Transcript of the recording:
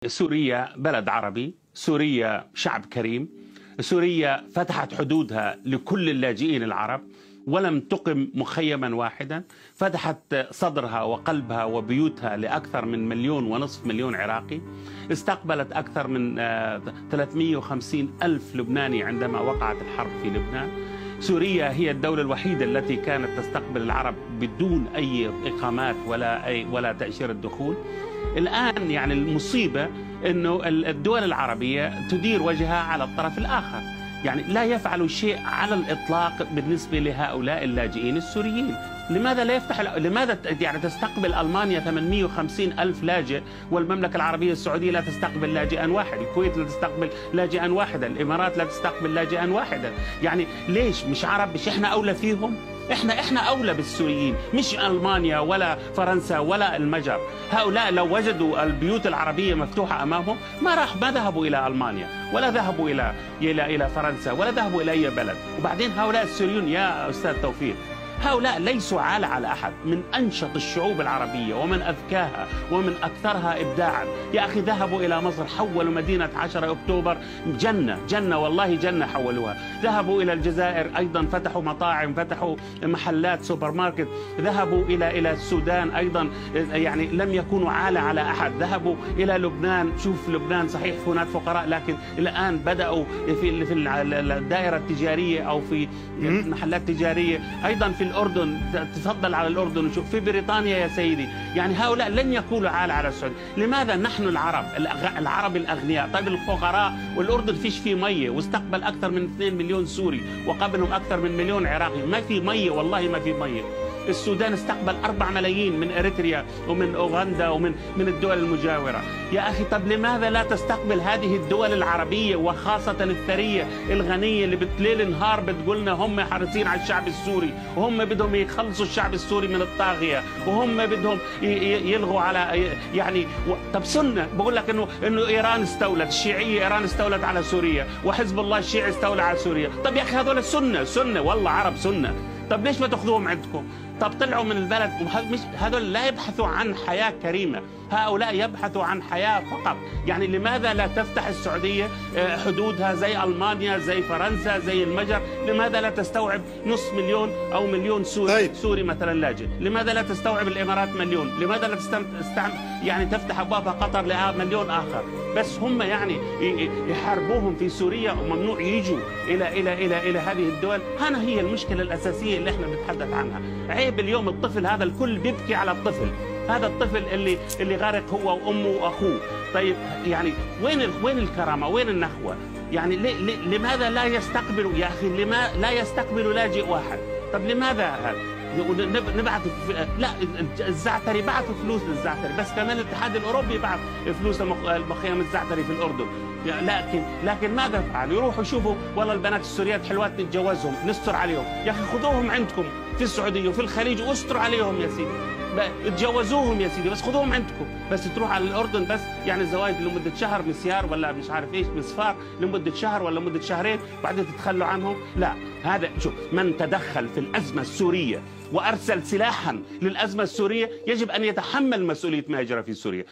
سوريا بلد عربي، سوريا شعب كريم، سوريا فتحت حدودها لكل اللاجئين العرب ولم تقم مخيما واحدا، فتحت صدرها وقلبها وبيوتها لأكثر من 1.5 مليون عراقي، استقبلت أكثر من 350 ألف لبناني عندما وقعت الحرب في لبنان. سوريا هي الدولة الوحيدة التي كانت تستقبل العرب بدون أي إقامات ولا تأشيرة دخول. الآن يعني المصيبة أنه الدول العربية تدير وجهها على الطرف الآخر، يعني لا يفعل شيء على الإطلاق بالنسبة لهؤلاء اللاجئين السوريين. لماذا لا يفتح لماذا يعني تستقبل ألمانيا 850 ألف لاجئ والمملكة العربية السعودية لا تستقبل لاجئا واحد، الكويت لا تستقبل لاجئا واحدا، الإمارات لا تستقبل لاجئا واحدا؟ يعني ليش مش عرب؟ مش إحنا أولى فيهم؟ احنا اولى بالسوريين، مش المانيا ولا فرنسا ولا المجر. هؤلاء لو وجدوا البيوت العربيه مفتوحه امامهم ما ذهبوا الى المانيا ولا ذهبوا الى فرنسا ولا ذهبوا الى اي بلد. وبعدين هؤلاء السوريون يا استاذ توفيق، هؤلاء ليسوا عالة على أحد، من أنشط الشعوب العربية ومن أذكاها ومن أكثرها إبداعا. يا أخي ذهبوا إلى مصر، حولوا مدينة 10 أكتوبر جنة والله جنة حولوها. ذهبوا إلى الجزائر أيضا، فتحوا مطاعم، فتحوا محلات سوبر ماركت. ذهبوا إلى السودان أيضا، يعني لم يكونوا عالة على أحد. ذهبوا إلى لبنان، شوف لبنان صحيح هناك فقراء لكن الآن بدأوا في الدائرة التجارية أو في محلات تجارية. أيضا في الأردن، تفضل على الأردن وشوف في بريطانيا يا سيدي. يعني هؤلاء لن يكونوا عالة على السعودية. لماذا نحن العرب الأغنياء؟ طيب الفقراء، والأردن فيش فيه مية واستقبل أكثر من 2 مليون سوري وقبلهم أكثر من 1 مليون عراقي، ما في مية والله ما في مية. السودان استقبل 4 ملايين من إريتريا ومن أوغندا ومن الدول المجاورة. يا أخي طب لماذا لا تستقبل هذه الدول العربية وخاصة الثرية الغنية اللي ليل نهار بتقولنا هم حريصين على الشعب السوري وهم بدهم يخلصوا الشعب السوري من الطاغية وهم بدهم يلغوا على يعني طب سنة بقول لك إنه إيران استولت، الشيعية إيران استولت على سوريا وحزب الله الشيعي استولى على سوريا. طب يا أخي هذول سنة والله عرب سنة. طب ليش ما تاخذوهم عندكم؟ طب طلعوا من البلد، مش هذول لا يبحثوا عن حياة كريمة، هؤلاء يبحثوا عن حياة فقط. يعني لماذا لا تفتح السعودية حدودها زي ألمانيا زي فرنسا زي المجر؟ لماذا لا تستوعب 500,000 أو 1,000,000 سوري مثلا لاجئ؟ لماذا لا تستوعب الإمارات 1,000,000؟ لماذا لا يعني تفتح أبواب قطر ل1,000,000 آخر؟ بس هم يعني يحاربوهم في سوريا وممنوع يجوا إلى هذه الدول. هنا هي المشكلة الأساسية اللي احنا بنتحدث عنها. عيب اليوم الطفل هذا، الكل بيبكي على الطفل هذا، الطفل اللي غارق هو وامه واخوه. طيب يعني وين الكرامه؟ وين النخوه؟ يعني لماذا لا يستقبلوا يا اخي؟ لماذا لا يستقبلوا لاجئ واحد؟ طب لماذا نبعث لا الزعتري بعثوا فلوس للزعتري، بس كمان الاتحاد الاوروبي بعث فلوس لمخيم الزعتري في الاردن. لكن ماذا فعلوا؟ يروحوا يشوفوا والله البنات السوريات حلوات نتجوزهم نستر عليهم. يا اخي خذوهم عندكم في السعوديه وفي الخليج واستروا عليهم يا سيدي، اتجوزوهم يا سيدي، بس خذوهم عندكم. بس تروح على الاردن بس يعني زواج لمده شهر، مسيار ولا مش عارف ايش، مسفار لمده شهر ولا مده شهرين بعدين تتخلوا عنهم. لا، هذا شوف، من تدخل في الازمه السوريه وارسل سلاحا للازمه السوريه يجب ان يتحمل مسؤوليه ما يجرى في سوريا.